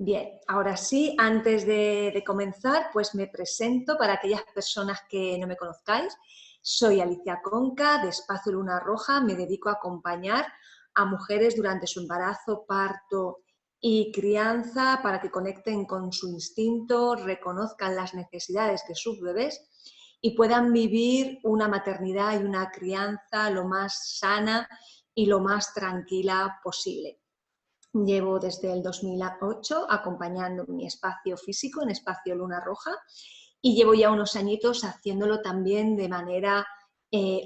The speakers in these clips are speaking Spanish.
Bien, ahora sí, antes de comenzar, pues me presento para aquellas personas que no me conozcáis. Soy Alicia Conca, de Espacio Luna Roja. Me dedico a acompañar a mujeres durante su embarazo, parto y crianza para que conecten con su instinto, reconozcan las necesidades de sus bebés y puedan vivir una maternidad y una crianza lo más sana y lo más tranquila posible. Llevo desde el 2008 acompañando mi espacio físico en Espacio Luna Roja y llevo ya unos añitos haciéndolo también de manera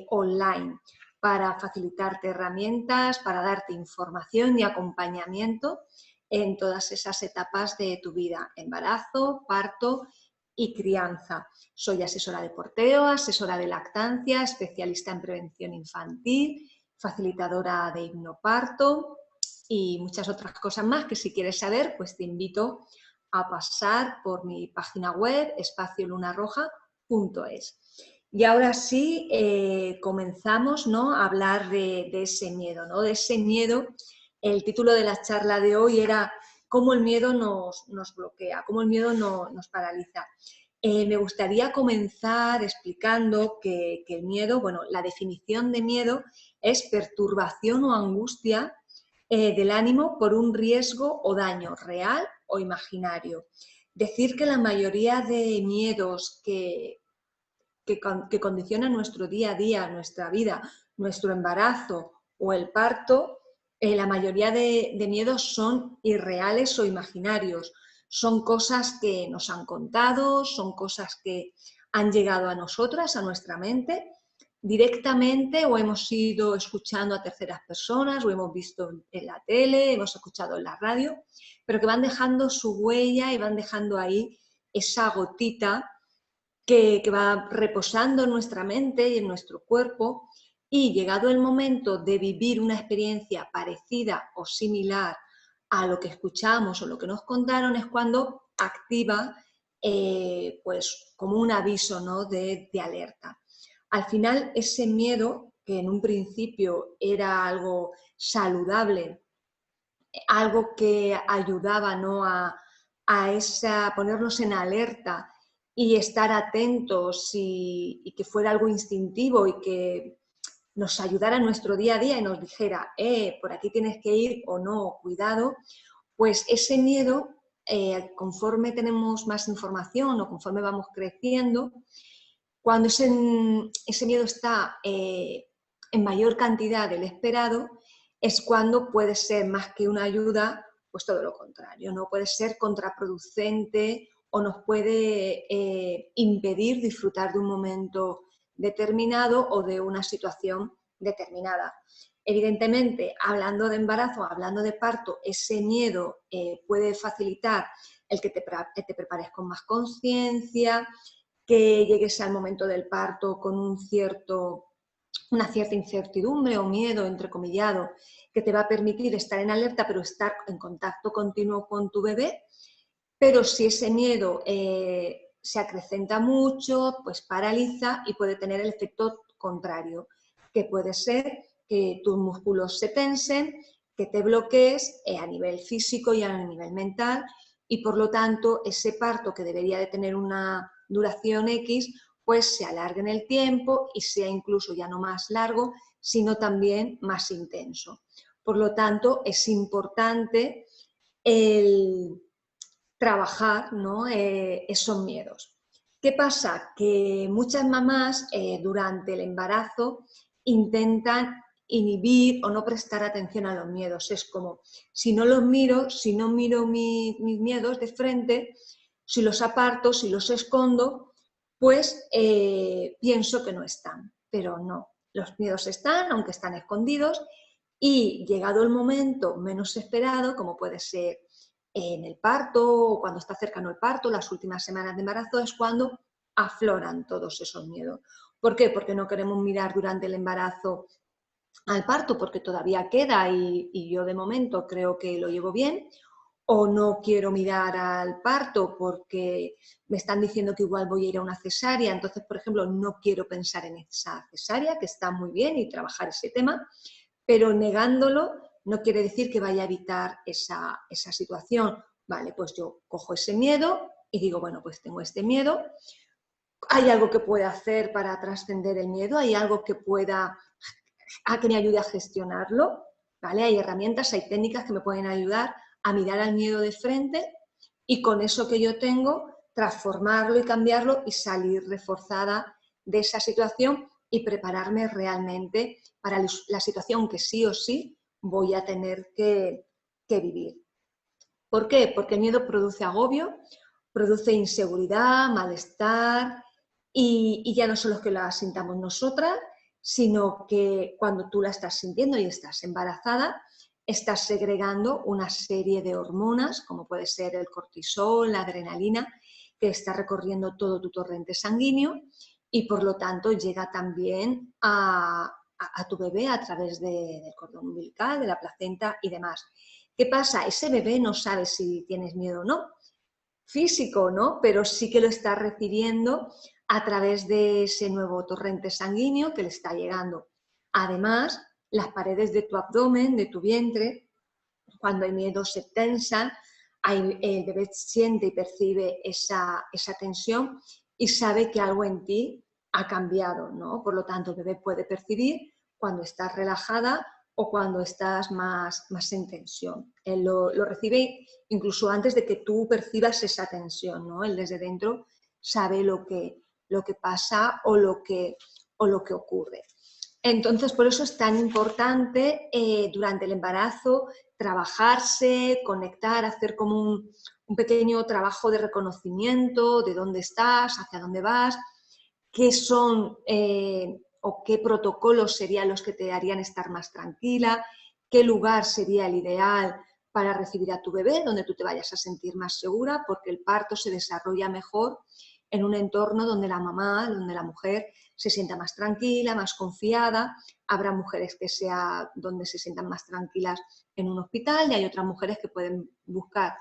online para facilitarte herramientas, para darte información y acompañamiento en todas esas etapas de tu vida, embarazo, parto y crianza. Soy asesora de porteo, asesora de lactancia, especialista en prevención infantil, facilitadora de hipnoparto y muchas otras cosas más que si quieres saber, pues te invito a pasar por mi página web espaciolunarroja.es. Y ahora sí, comenzamos, ¿no?, a hablar de ese miedo, ¿no? De ese miedo. El título de la charla de hoy era cómo el miedo nos bloquea, cómo el miedo nos paraliza. Me gustaría comenzar explicando que el miedo, bueno, la definición de miedo es perturbación o angustia del ánimo por un riesgo o daño real o imaginario. Decir que la mayoría de miedos que condicionan nuestro día a día, nuestra vida, nuestro embarazo o el parto, la mayoría de miedos son irreales o imaginarios. Son cosas que nos han contado, son cosas que han llegado a nosotras, a nuestra mente, directamente o hemos ido escuchando a terceras personas o hemos visto en la tele, hemos escuchado en la radio, pero que van dejando su huella y van dejando ahí esa gotita que va reposando en nuestra mente y en nuestro cuerpo, y llegado el momento de vivir una experiencia parecida o similar a lo que escuchamos o lo que nos contaron, es cuando activa pues como un aviso, ¿no?, de alerta. Al final, ese miedo, que en un principio era algo saludable, algo que ayudaba, ¿no?, a ponernos en alerta y estar atentos y que fuera algo instintivo y que nos ayudara en nuestro día a día y nos dijera, por aquí tienes que ir o no, cuidado, pues ese miedo, conforme tenemos más información o conforme vamos creciendo, cuando ese miedo está en mayor cantidad del esperado, es cuando puede ser más que una ayuda, pues todo lo contrario, no puede ser contraproducente o nos puede impedir disfrutar de un momento determinado o de una situación determinada. Evidentemente, hablando de embarazo, hablando de parto, ese miedo puede facilitar el que te prepares con más conciencia, que llegues al momento del parto con una cierta incertidumbre o miedo, entrecomillado, que te va a permitir estar en alerta, pero estar en contacto continuo con tu bebé. Pero si ese miedo se acrecenta mucho, pues paraliza y puede tener el efecto contrario, que puede ser que tus músculos se tensen, que te bloquees a nivel físico y a nivel mental, y por lo tanto ese parto, que debería de tener una duración X, pues se alargue en el tiempo y sea incluso ya no más largo, sino también más intenso. Por lo tanto, es importante el trabajar, ¿no?, esos miedos. ¿Qué pasa? Que muchas mamás durante el embarazo intentan inhibir o no prestar atención a los miedos. Es como, si no los miro, si no miro mis miedos de frente, si los aparto, si los escondo, pues pienso que no están. Pero no, los miedos están, aunque están escondidos, y llegado el momento menos esperado, como puede ser en el parto o cuando está cercano el parto, las últimas semanas de embarazo, es cuando afloran todos esos miedos. ¿Por qué? Porque no queremos mirar durante el embarazo al parto, porque todavía queda y yo de momento creo que lo llevo bien, o no quiero mirar al parto porque me están diciendo que igual voy a ir a una cesárea, entonces, por ejemplo, no quiero pensar en esa cesárea, que está muy bien, y trabajar ese tema, pero negándolo no quiere decir que vaya a evitar esa situación, Vale, pues yo cojo ese miedo y digo, bueno, pues tengo este miedo. ¿Hay algo que pueda hacer para trascender el miedo? ¿Hay algo que que me ayude a gestionarlo? ¿Vale? Hay herramientas, hay técnicas que me pueden ayudar a mirar al miedo de frente y con eso que yo tengo, transformarlo y cambiarlo y salir reforzada de esa situación y prepararme realmente para la situación que sí o sí voy a tener que vivir. ¿Por qué? Porque el miedo produce agobio, produce inseguridad, malestar y ya no solo es que la sintamos nosotras, sino que cuando tú la estás sintiendo y estás embarazada, estás segregando una serie de hormonas, como puede ser el cortisol, la adrenalina, que está recorriendo todo tu torrente sanguíneo y por lo tanto llega también a tu bebé a través del cordón umbilical, de la placenta y demás. ¿Qué pasa? Ese bebé no sabe si tienes miedo o no, físico, ¿no? Pero sí que lo está recibiendo a través de ese nuevo torrente sanguíneo que le está llegando. Además, las paredes de tu abdomen, de tu vientre, cuando hay miedo se tensan, el bebé siente y percibe esa tensión y sabe que algo en ti ha cambiado, ¿no? Por lo tanto, el bebé puede percibir cuando estás relajada o cuando estás más en tensión. Él lo recibe incluso antes de que tú percibas esa tensión, ¿no? Él desde dentro sabe lo que pasa o lo que ocurre. Entonces, por eso es tan importante durante el embarazo trabajarse, conectar, hacer como un pequeño trabajo de reconocimiento de dónde estás, hacia dónde vas, qué son o qué protocolos serían los que te harían estar más tranquila, qué lugar sería el ideal para recibir a tu bebé, donde tú te vayas a sentir más segura, porque el parto se desarrolla mejor en un entorno donde la mamá, donde la mujer se sienta más tranquila, más confiada. Habrá mujeres donde se sientan más tranquilas en un hospital y hay otras mujeres que pueden buscar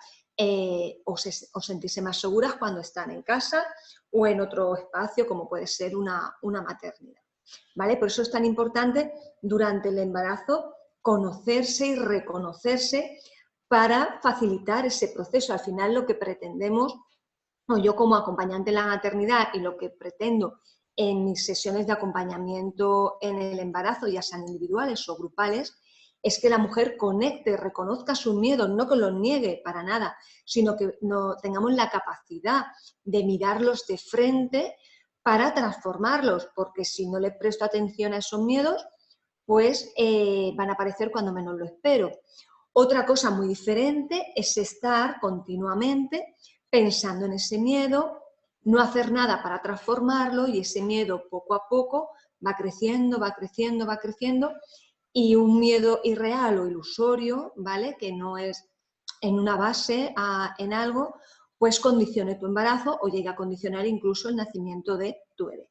o sentirse más seguras cuando están en casa o en otro espacio como puede ser una maternidad. ¿Vale? Por eso es tan importante durante el embarazo conocerse y reconocerse para facilitar ese proceso. Al final lo que pretendemos, o yo como acompañante en la maternidad y lo que pretendo en mis sesiones de acompañamiento en el embarazo, ya sean individuales o grupales, es que la mujer conecte, reconozca sus miedos, no que los niegue para nada, sino que tengamos la capacidad de mirarlos de frente para transformarlos, porque si no le presto atención a esos miedos, pues van a aparecer cuando menos lo espero. Otra cosa muy diferente es estar continuamente pensando en ese miedo, no hacer nada para transformarlo y ese miedo poco a poco va creciendo, va creciendo, va creciendo y un miedo irreal o ilusorio, ¿vale? Que no es en una base, en algo, pues condicione tu embarazo o llegue a condicionar incluso el nacimiento de tu bebé.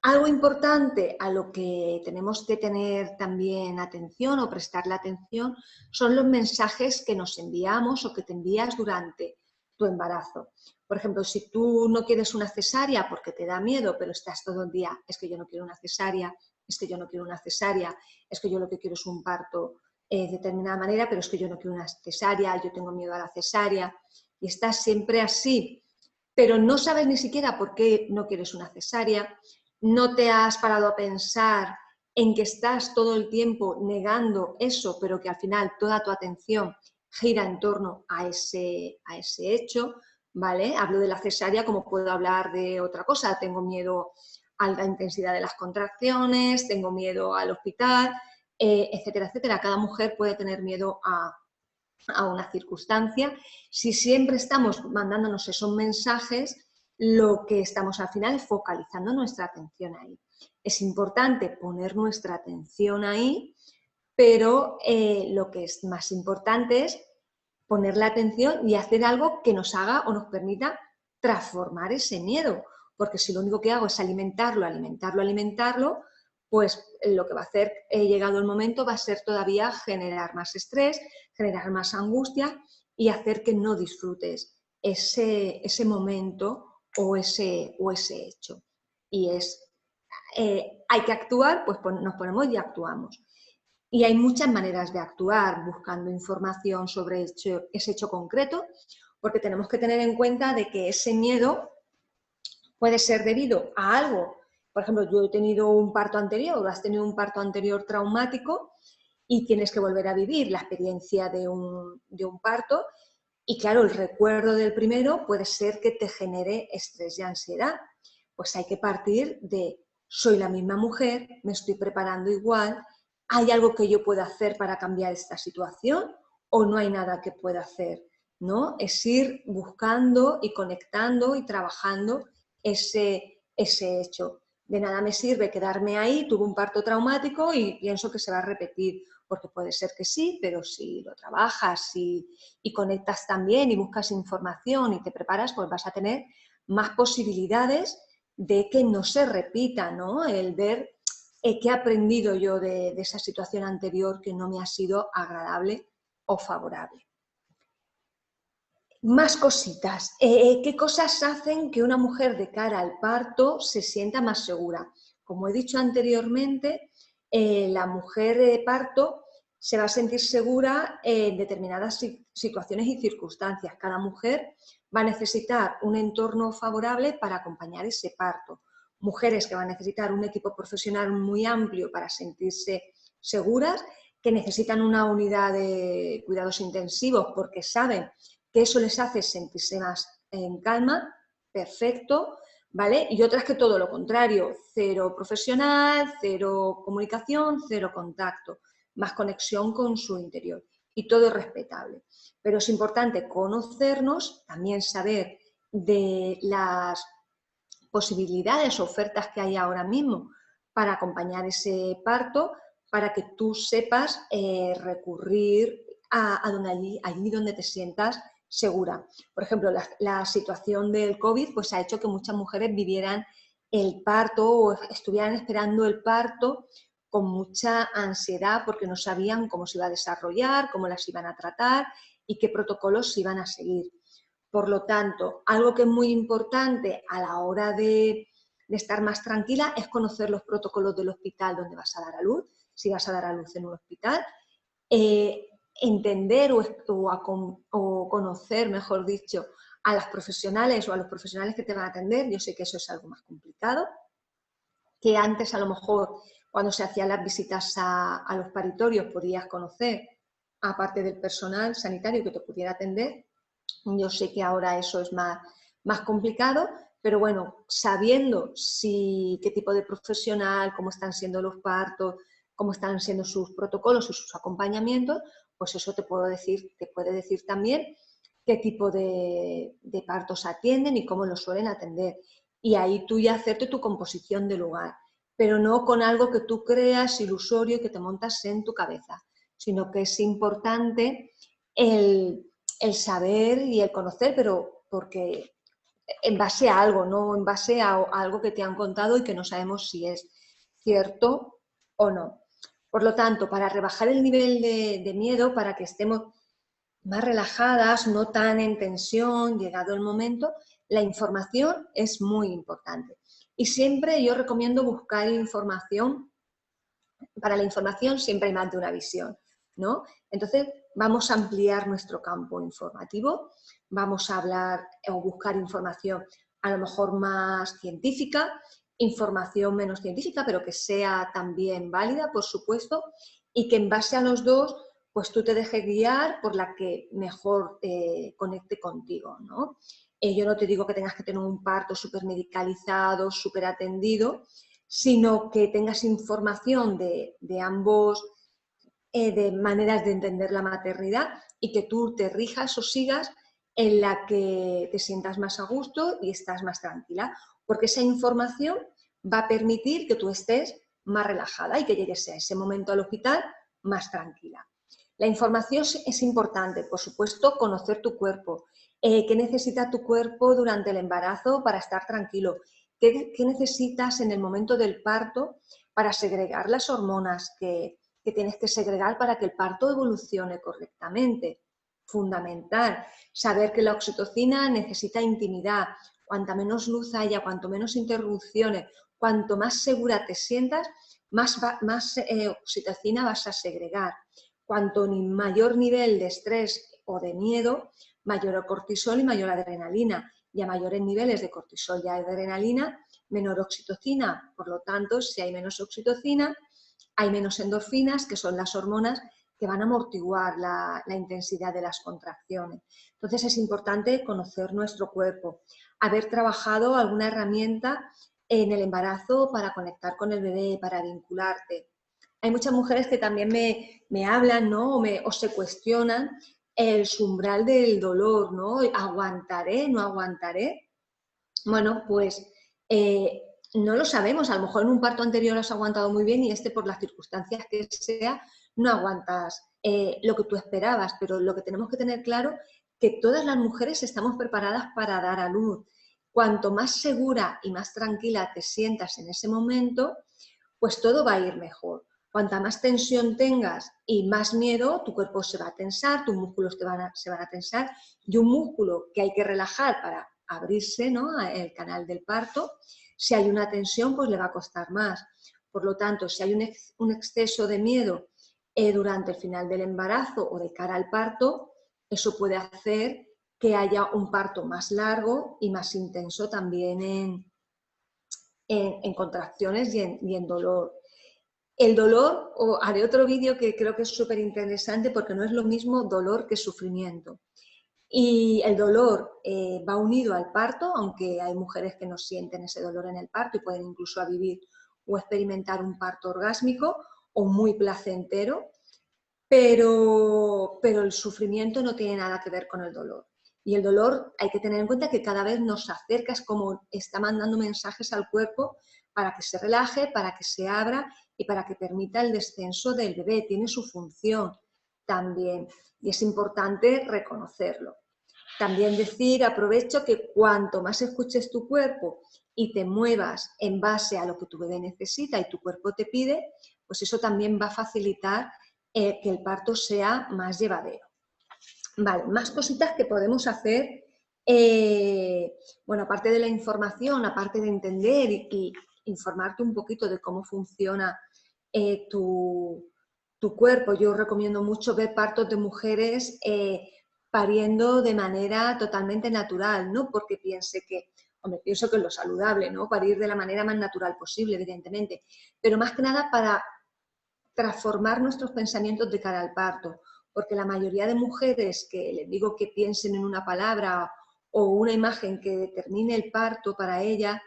Algo importante a lo que tenemos que tener también atención o prestarle atención son los mensajes que nos enviamos o que te envías durante tu embarazo. Por ejemplo, si tú no quieres una cesárea porque te da miedo, pero estás todo el día, es que yo no quiero una cesárea, es que yo no quiero una cesárea, es que yo lo que quiero es un parto de determinada manera, pero es que yo no quiero una cesárea, yo tengo miedo a la cesárea, y estás siempre así, pero no sabes ni siquiera por qué no quieres una cesárea, no te has parado a pensar en que estás todo el tiempo negando eso, pero que al final toda tu atención gira en torno a ese hecho, ¿vale? Hablo de la cesárea como puedo hablar de otra cosa, tengo miedo a la intensidad de las contracciones, tengo miedo al hospital, etcétera, etcétera. Cada mujer puede tener miedo a una circunstancia. Si siempre estamos mandándonos esos mensajes, lo que estamos al final es focalizando nuestra atención ahí. Es importante poner nuestra atención ahí, pero lo que es más importante es poner la atención y hacer algo que nos haga o nos permita transformar ese miedo, porque si lo único que hago es alimentarlo, alimentarlo, alimentarlo, pues lo que va a hacer, llegado el momento, va a ser todavía generar más estrés, generar más angustia y hacer que no disfrutes ese momento o ese hecho. Y hay que actuar, pues nos ponemos y actuamos. Y hay muchas maneras de actuar, buscando información sobre ese hecho concreto, porque tenemos que tener en cuenta de que ese miedo puede ser debido a algo. Por ejemplo, yo he tenido un parto anterior, o has tenido un parto anterior traumático y tienes que volver a vivir la experiencia de un parto. Y claro, el recuerdo del primero puede ser que te genere estrés y ansiedad. Pues hay que partir de, soy la misma mujer, me estoy preparando igual, ¿hay algo que yo pueda hacer para cambiar esta situación o no hay nada que pueda hacer? ¿No? Es ir buscando y conectando y trabajando ese hecho. De nada me sirve quedarme ahí, tuve un parto traumático y pienso que se va a repetir, porque puede ser que sí, pero si lo trabajas y conectas también y buscas información y te preparas, pues vas a tener más posibilidades de que no se repita, ¿no? El ver qué he aprendido yo de esa situación anterior que no me ha sido agradable o favorable. Más cositas. ¿Qué cosas hacen que una mujer de cara al parto se sienta más segura? Como he dicho anteriormente, la mujer de parto se va a sentir segura en determinadas situaciones y circunstancias. Cada mujer va a necesitar un entorno favorable para acompañar ese parto. Mujeres que van a necesitar un equipo profesional muy amplio para sentirse seguras, que necesitan una unidad de cuidados intensivos porque saben que eso les hace sentirse más en calma, perfecto, ¿vale? Y otras que todo lo contrario, cero profesional, cero comunicación, cero contacto, más conexión con su interior. Y todo es respetable. Pero es importante conocernos, también saber de las posibilidades, ofertas que hay ahora mismo para acompañar ese parto, para que tú sepas recurrir a donde allí donde te sientas segura. Por ejemplo, la situación del COVID pues, ha hecho que muchas mujeres vivieran el parto o estuvieran esperando el parto con mucha ansiedad porque no sabían cómo se iba a desarrollar, cómo las iban a tratar y qué protocolos se iban a seguir. Por lo tanto, algo que es muy importante a la hora de estar más tranquila es conocer los protocolos del hospital donde vas a dar a luz, si vas a dar a luz en un hospital, entender o conocer, mejor dicho, a las profesionales o a los profesionales que te van a atender. Yo sé que eso es algo más complicado, que antes a lo mejor cuando se hacían las visitas a los paritorios podías conocer, aparte del personal sanitario que te pudiera atender. Yo sé que ahora eso es más complicado, pero bueno, sabiendo qué tipo de profesional, cómo están siendo los partos, cómo están siendo sus protocolos y sus acompañamientos, pues eso te puede decir también qué tipo de partos atienden y cómo los suelen atender. Y ahí tú ya hacerte tu composición de lugar, pero no con algo que tú creas ilusorio y que te montas en tu cabeza, sino que es importante el saber y el conocer, pero porque en base a algo, no en base a algo que te han contado y que no sabemos si es cierto o no. Por lo tanto, para rebajar el nivel de miedo, para que estemos más relajadas, no tan en tensión, llegado el momento, la información es muy importante. Y siempre yo recomiendo buscar información. Para la información siempre hay más de una visión, ¿no? Entonces, vamos a ampliar nuestro campo informativo, vamos a hablar o buscar información a lo mejor más científica, información menos científica, pero que sea también válida, por supuesto, y que en base a los dos, pues tú te dejes guiar por la que mejor conecte contigo, ¿no? Yo no te digo que tengas que tener un parto súper medicalizado, súper atendido, sino que tengas información de ambos, de maneras de entender la maternidad y que tú te rijas o sigas en la que te sientas más a gusto y estás más tranquila, porque esa información va a permitir que tú estés más relajada y que llegues a ese momento al hospital más tranquila. La información es importante, por supuesto, conocer tu cuerpo, qué necesita tu cuerpo durante el embarazo para estar tranquilo, qué necesitas en el momento del parto para segregar las hormonas que tienes que segregar para que el parto evolucione correctamente. Fundamental, saber que la oxitocina necesita intimidad. Cuanta menos luz haya, cuanto menos interrupciones, cuanto más segura te sientas, más oxitocina vas a segregar. Cuanto mayor nivel de estrés o de miedo, mayor cortisol y mayor adrenalina. Y a mayores niveles de cortisol y adrenalina, menor oxitocina. Por lo tanto, si hay menos oxitocina, hay menos endorfinas, que son las hormonas que van a amortiguar la intensidad de las contracciones. Entonces es importante conocer nuestro cuerpo, haber trabajado alguna herramienta en el embarazo para conectar con el bebé, para vincularte. Hay muchas mujeres que también me hablan, ¿no? o se cuestionan el umbral del dolor, ¿no? ¿Aguantaré? ¿No aguantaré? Bueno, pues no lo sabemos. A lo mejor en un parto anterior has aguantado muy bien y por las circunstancias que sea, no aguantas lo que tú esperabas. Pero lo que tenemos que tener claro es que todas las mujeres estamos preparadas para dar a luz. Cuanto más segura y más tranquila te sientas en ese momento, pues todo va a ir mejor. Cuanta más tensión tengas y más miedo, tu cuerpo se va a tensar, tus músculos se van a tensar, y un músculo que hay que relajar para abrirse, ¿no?, el canal del parto, si hay una tensión, pues le va a costar más. Por lo tanto, si hay un exceso de miedo durante el final del embarazo o de cara al parto, eso puede hacer que haya un parto más largo y más intenso también en contracciones y en dolor. El dolor, haré otro vídeo que creo que es súper interesante porque no es lo mismo dolor que sufrimiento. Y el dolor va unido al parto, aunque hay mujeres que no sienten ese dolor en el parto y pueden incluso vivir o experimentar un parto orgásmico o muy placentero, pero el sufrimiento no tiene nada que ver con el dolor. Y el dolor hay que tener en cuenta que cada vez nos acerca, es como está mandando mensajes al cuerpo para que se relaje, para que se abra y para que permita el descenso del bebé. Tiene su función también y es importante reconocerlo. También decir, aprovecho, que cuanto más escuches tu cuerpo y te muevas en base a lo que tu bebé necesita y tu cuerpo te pide, pues eso también va a facilitar que el parto sea más llevadero. Vale, más cositas que podemos hacer, bueno, aparte de la información, aparte de entender y informarte un poquito de cómo funciona tu cuerpo. Yo recomiendo mucho ver partos de mujeres pariendo de manera totalmente natural, no porque pienso que es lo saludable, ¿no? Parir de la manera más natural posible, evidentemente, pero más que nada para transformar nuestros pensamientos de cara al parto, porque la mayoría de mujeres que les digo que piensen en una palabra o una imagen que determine el parto para ellas,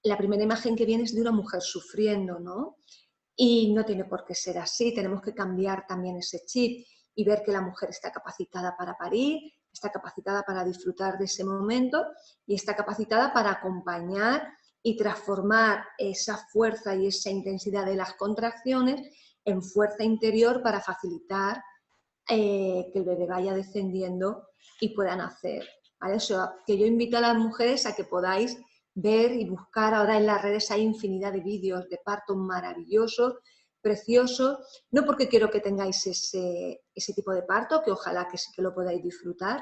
la primera imagen que viene es de una mujer sufriendo, ¿no? Y no tiene por qué ser así, tenemos que cambiar también ese chip y ver que la mujer está capacitada para parir, está capacitada para disfrutar de ese momento y está capacitada para acompañar y transformar esa fuerza y esa intensidad de las contracciones en fuerza interior para facilitar que el bebé vaya descendiendo y pueda nacer, ¿vale? O sea, que yo invito a las mujeres a que podáis ver y buscar. Ahora en las redes hay infinidad de vídeos de parto maravillosos, preciosos, no porque quiero que tengáis ese tipo de parto, que ojalá que sí que lo podáis disfrutar,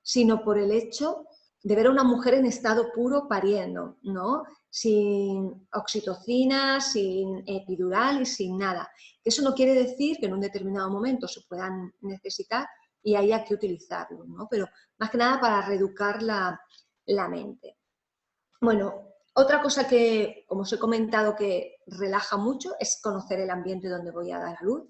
sino por el hecho de ver a una mujer en estado puro pariendo, ¿no? Sin oxitocina, sin epidural y sin nada. Eso no quiere decir que en un determinado momento se puedan necesitar y haya que utilizarlo, ¿no? Pero más que nada para reeducar la mente. Bueno, otra cosa que, como os he comentado, que relaja mucho es conocer el ambiente donde voy a dar a luz.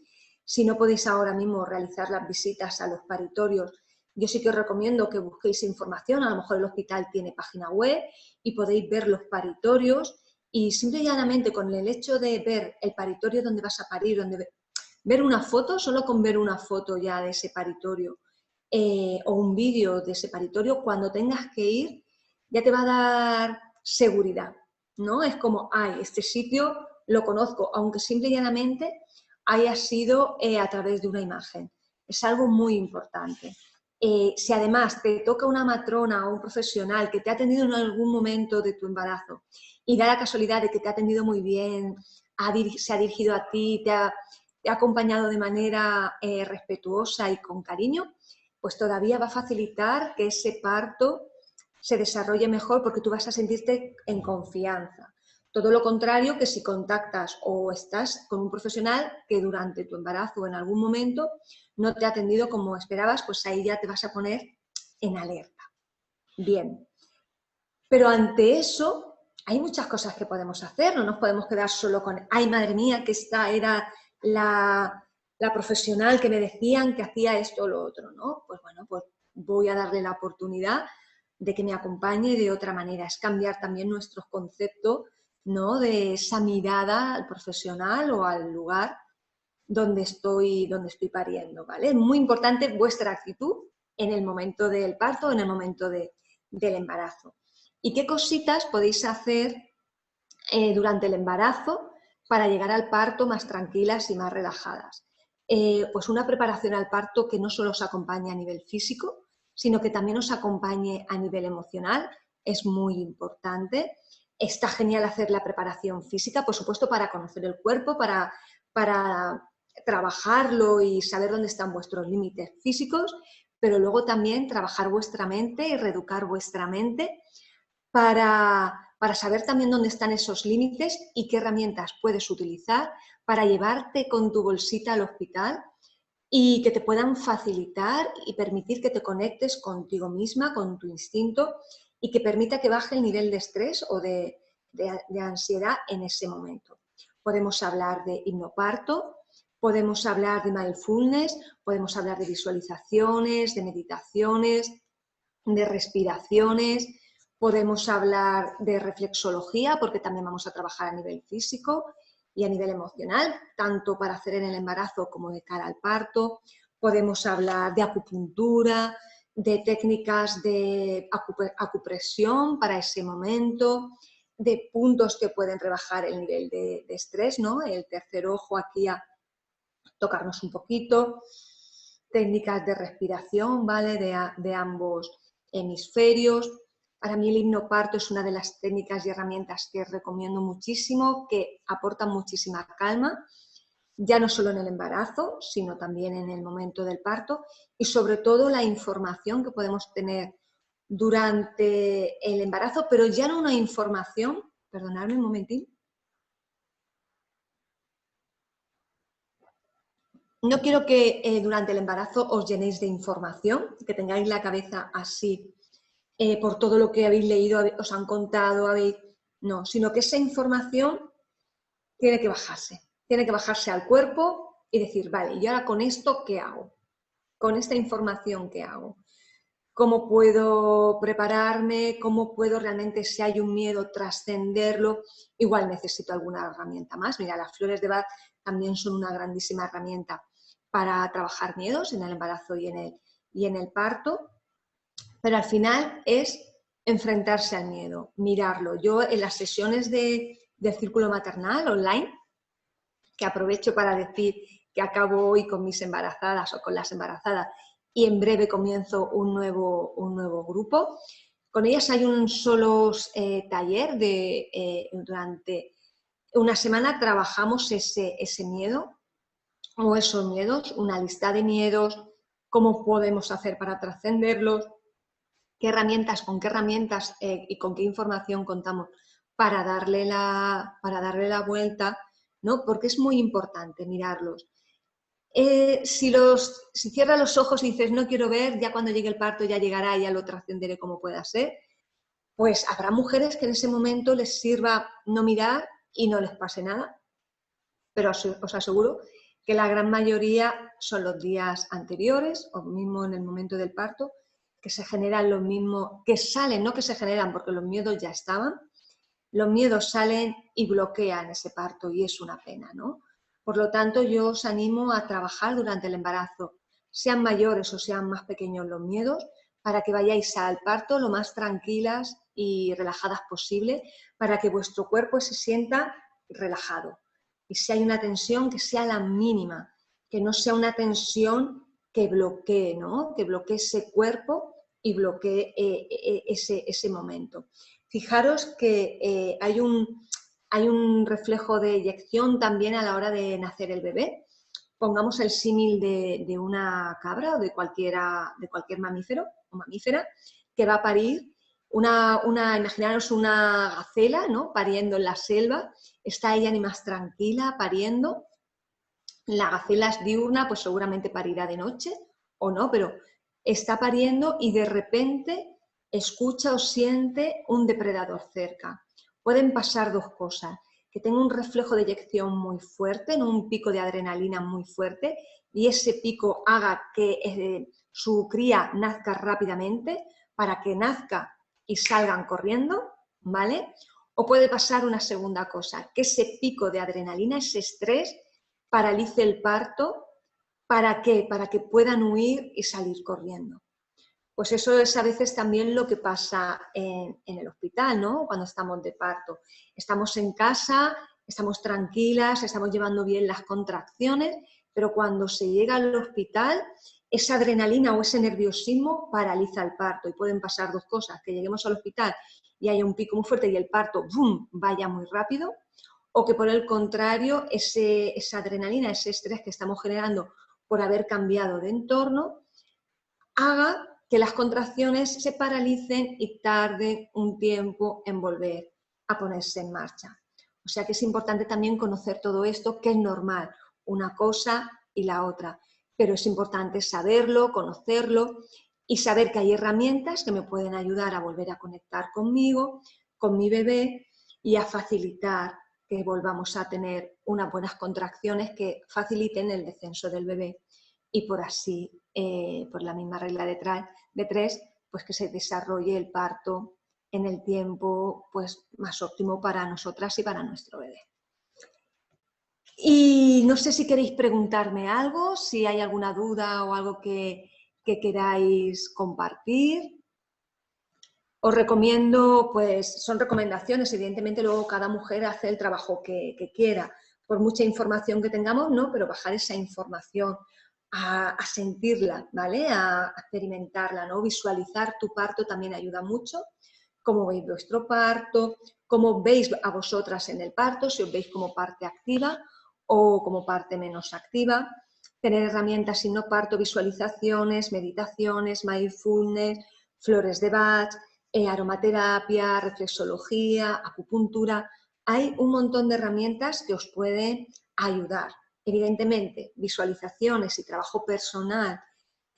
Si no podéis ahora mismo realizar las visitas a los paritorios, yo sí que os recomiendo que busquéis información. A lo mejor el hospital tiene página web y podéis ver los paritorios, y simple y llanamente con el hecho de ver el paritorio donde vas a parir, ver una foto, solo con ver una foto ya de ese paritorio o un vídeo de ese paritorio, cuando tengas que ir, ya te va a dar seguridad, ¿no? Es como, ay, este sitio lo conozco, aunque simple y llanamente haya sido a través de una imagen. Es algo muy importante. Si además te toca una matrona o un profesional que te ha atendido en algún momento de tu embarazo y da la casualidad de que te ha atendido muy bien, se ha dirigido a ti, te ha acompañado de manera respetuosa y con cariño, pues todavía va a facilitar que ese parto se desarrolle mejor, porque tú vas a sentirte en confianza. Todo lo contrario que si contactas o estás con un profesional que durante tu embarazo o en algún momento no te ha atendido como esperabas, pues ahí ya te vas a poner en alerta. Bien, pero ante eso hay muchas cosas que podemos hacer, no nos podemos quedar solo con, ay, madre mía, que esta era la profesional que me decían que hacía esto o lo otro, ¿no? Pues bueno, pues voy a darle la oportunidad de que me acompañe de otra manera, es cambiar también nuestros conceptos, ¿no? De esa mirada al profesional o al lugar donde estoy pariendo, ¿vale? Es muy importante vuestra actitud en el momento del parto, en el momento del embarazo. ¿Y qué cositas podéis hacer durante el embarazo para llegar al parto más tranquilas y más relajadas? Pues una preparación al parto que no solo os acompañe a nivel físico, sino que también os acompañe a nivel emocional, es muy importante. Está genial hacer la preparación física, por supuesto, para conocer el cuerpo, para trabajarlo y saber dónde están vuestros límites físicos, pero luego también trabajar vuestra mente y reeducar vuestra mente para saber también dónde están esos límites y qué herramientas puedes utilizar para llevarte con tu bolsita al hospital y que te puedan facilitar y permitir que te conectes contigo misma, con tu instinto y que permita que baje el nivel de estrés o de ansiedad en ese momento. Podemos hablar de hipnoparto, podemos hablar de mindfulness, podemos hablar de visualizaciones, de meditaciones, de respiraciones, podemos hablar de reflexología, porque también vamos a trabajar a nivel físico y a nivel emocional, tanto para hacer en el embarazo como de cara al parto. Podemos hablar de acupuntura, de técnicas de acupresión para ese momento, de puntos que pueden rebajar el nivel de estrés, ¿no? El tercer ojo aquí a tocarnos un poquito, técnicas de respiración, ¿vale? De ambos hemisferios. Para mí el hipnoparto es una de las técnicas y herramientas que recomiendo muchísimo, que aportan muchísima calma, ya no solo en el embarazo, sino también en el momento del parto y sobre todo la información que podemos tener durante el embarazo, pero ya no una información, perdonadme un momentín. No quiero que durante el embarazo os llenéis de información, que tengáis la cabeza así por todo lo que habéis leído, os han contado, no, sino que esa información tiene que bajarse al cuerpo y decir, vale, ¿y ahora con esto qué hago? Con esta información, ¿qué hago? ¿Cómo puedo prepararme? ¿Cómo puedo realmente, si hay un miedo, trascenderlo? Igual necesito alguna herramienta más. Mira, las flores de Bach también son una grandísima herramienta para trabajar miedos en el embarazo y en el parto. Pero al final es enfrentarse al miedo, mirarlo. Yo en las sesiones del Círculo Maternal online, que aprovecho para decir que acabo hoy con mis embarazadas o con las embarazadas y en breve comienzo un nuevo grupo. Con ellas hay un solo taller durante una semana trabajamos ese miedo o esos miedos, una lista de miedos, cómo podemos hacer para trascenderlos, con qué herramientas y con qué información contamos para darle la vuelta, ¿no? Porque es muy importante mirarlos. Si cierras los ojos y dices, no quiero ver, ya cuando llegue el parto ya llegará, ya lo trascenderé como pueda ser, pues habrá mujeres que en ese momento les sirva no mirar y no les pase nada, pero os aseguro que la gran mayoría son los días anteriores o mismo en el momento del parto, que se generan los mismos, que salen, no que se generan porque los miedos ya estaban, los miedos salen y bloquean ese parto y es una pena, ¿no? Por lo tanto, yo os animo a trabajar durante el embarazo, sean mayores o sean más pequeños los miedos, para que vayáis al parto lo más tranquilas y relajadas posible, para que vuestro cuerpo se sienta relajado. Y si hay una tensión, que sea la mínima, que no sea una tensión que bloquee, ¿no? Que bloquee ese cuerpo y bloquee ese momento. Fijaros que hay un reflejo de eyección también a la hora de nacer el bebé. Pongamos el símil de una cabra o de cualquier mamífero o mamífera que va a parir. Imaginaros una gacela, ¿no? Pariendo en la selva, está ella ni más tranquila pariendo. La gacela es diurna, pues seguramente parirá de noche o no, pero está pariendo y de repente escucha o siente un depredador cerca. Pueden pasar dos cosas, que tenga un reflejo de eyección muy fuerte, ¿no? Un pico de adrenalina muy fuerte, y ese pico haga que su cría nazca rápidamente para que nazca y salgan corriendo, ¿vale? O puede pasar una segunda cosa, que ese pico de adrenalina, ese estrés, paralice el parto. ¿Para qué? Para que puedan huir y salir corriendo. Pues eso es a veces también lo que pasa en el hospital, ¿no? Cuando estamos de parto. Estamos en casa, estamos tranquilas, estamos llevando bien las contracciones, pero cuando se llega al hospital, esa adrenalina o ese nerviosismo paraliza el parto y pueden pasar dos cosas, que lleguemos al hospital y haya un pico muy fuerte y el parto ¡bum!, vaya muy rápido, o que por el contrario, esa adrenalina, ese estrés que estamos generando por haber cambiado de entorno, haga que las contracciones se paralicen y tarden un tiempo en volver a ponerse en marcha. O sea que es importante también conocer todo esto, que es normal, una cosa y la otra, pero es importante saberlo, conocerlo y saber que hay herramientas que me pueden ayudar a volver a conectar conmigo, con mi bebé y a facilitar que volvamos a tener unas buenas contracciones que faciliten el descenso del bebé y por así, por la misma regla de tres, pues que se desarrolle el parto en el tiempo pues, más óptimo para nosotras y para nuestro bebé. Y no sé si queréis preguntarme algo, si hay alguna duda o algo que queráis compartir. Os recomiendo, pues son recomendaciones, evidentemente luego cada mujer hace el trabajo que quiera, por mucha información que tengamos, ¿no? Pero bajar esa información, a sentirla, ¿vale? A experimentarla, ¿no? Visualizar tu parto también ayuda mucho, cómo veis vuestro parto, cómo veis a vosotras en el parto, si os veis como parte activa o como parte menos activa, tener herramientas sin no parto, visualizaciones, meditaciones, mindfulness, flores de Bach, aromaterapia, reflexología, acupuntura. Hay un montón de herramientas que os pueden ayudar. Evidentemente, visualizaciones y trabajo personal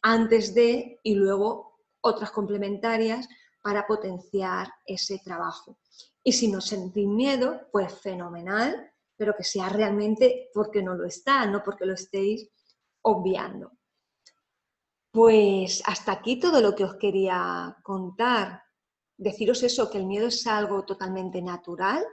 antes de y luego otras complementarias para potenciar ese trabajo. Y si no sentís miedo, pues fenomenal, pero que sea realmente porque no lo está, no porque lo estéis obviando. Pues hasta aquí todo lo que os quería contar. Deciros eso, que el miedo es algo totalmente natural,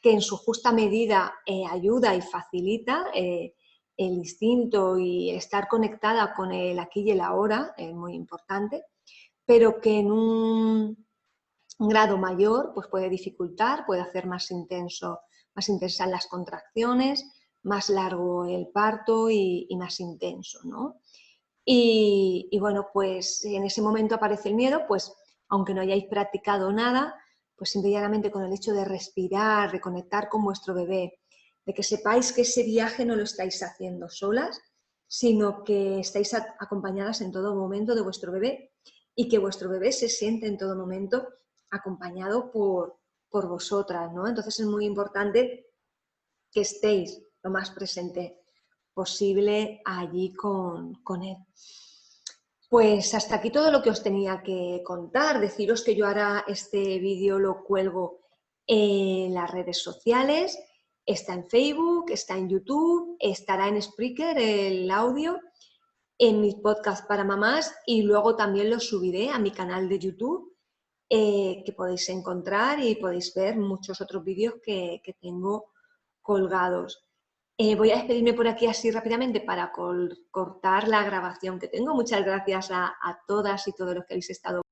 que en su justa medida ayuda y facilita el instinto y estar conectada con el aquí y el ahora, es muy importante, pero que en un grado mayor pues puede dificultar, puede hacer más intensas las contracciones, más largo el parto y más intenso, ¿no? Y bueno, pues si en ese momento aparece el miedo, pues aunque no hayáis practicado nada, pues simplemente con el hecho de respirar, de conectar con vuestro bebé, de que sepáis que ese viaje no lo estáis haciendo solas, sino que estáis acompañadas en todo momento de vuestro bebé y que vuestro bebé se siente en todo momento acompañado por vosotras, ¿no? Entonces es muy importante que estéis lo más presente posible allí con él. Pues hasta aquí todo lo que os tenía que contar. Deciros que yo ahora este vídeo lo cuelgo en las redes sociales, está en Facebook, está en YouTube, estará en Spreaker el audio, en mis podcasts para mamás y luego también lo subiré a mi canal de YouTube, que podéis encontrar y podéis ver muchos otros vídeos que tengo colgados. Voy a despedirme por aquí así rápidamente para cortar la grabación que tengo. Muchas gracias a todas y todos los que habéis estado